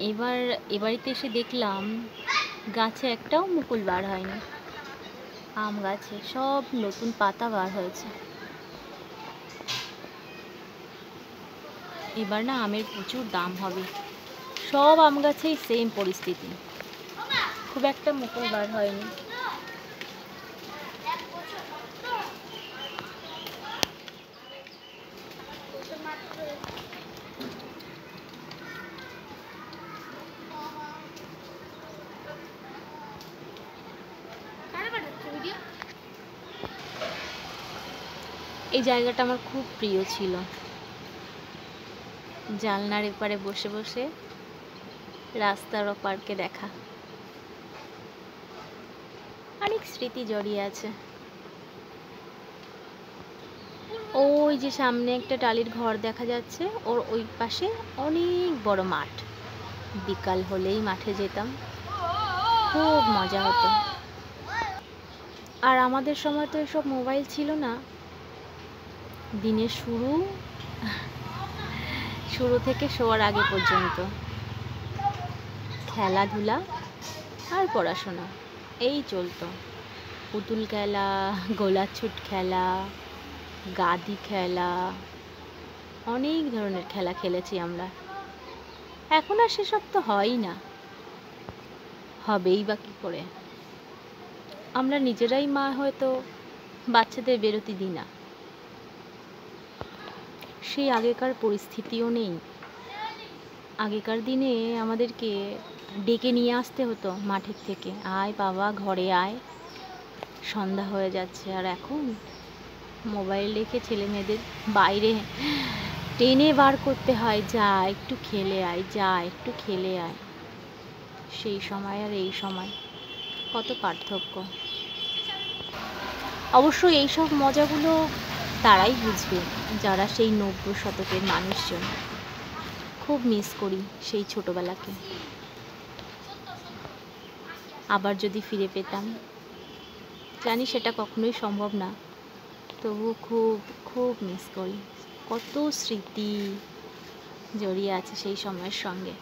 এবার এবাড়িতে এসে দেখলাম গাছে একটাও মুকুল বার হয়নি। আম গাছে সব নতুন পাতা বার হয়েছে। এবার না আমের প্রচুর দাম হবে। সব আম গাছেই সেম পরিস্থিতি, খুব একটা মুকুল বার হয়নি। এই জায়গাটা আমার খুব প্রিয় ছিল। জানলার এপারে বসে বসে রাস্তার ওপারকে দেখা, অনেক স্মৃতি জড়িয়ে আছে। ওই যে সামনে একটা টালির ঘর দেখা যাচ্ছে, ওর ওই পাশে অনেক বড় মাঠ। বিকাল হলেই মাঠে যেতাম, খুব মজা হতো। আর আমাদের সময় তো এসব মোবাইল ছিল না। দিনের শুরু থেকে শোয়ার আগে পর্যন্ত খেলাধুলা আর পড়াশোনা এই চলতো। পুতুল খেলা, গোলাছুট খেলা, গাদি খেলা, অনেক ধরনের খেলা খেলেছি আমরা। এখন আর সেসব তো হয়ই না, হবেই বা কী করে? আমরা নিজেরাই মা হয়তো বাচ্চাদের বেরোতে দিই না। সেই আগেকার পরিস্থিতিও নেই। আগেকার দিনে আমাদেরকে ডেকে নিয়ে আসতে হতো মাঠের থেকে, আয় বাবা ঘরে আয়, সন্ধ্যা হয়ে যাচ্ছে। আর এখন মোবাইল রেখে ছেলে মেয়েদের বাইরে টেনে বার করতে হয়, যা একটু খেলে আয়, যা একটু খেলে আয়। সেই সময় আর এই সময় কত পার্থক্য। অবশ্য এইসব মজাগুলো তারাই বুঝবে যারা সেই 90 শতকের মানুষজন। খুব মিস করি সেই ছোটবেলাকে। আবার যদি ফিরে পেতাম, জানি সেটা কখনোই সম্ভব না, তবুও খুব খুব মিস করি। কত স্মৃতি জড়িয়ে আছে সেই সময়ের সঙ্গে।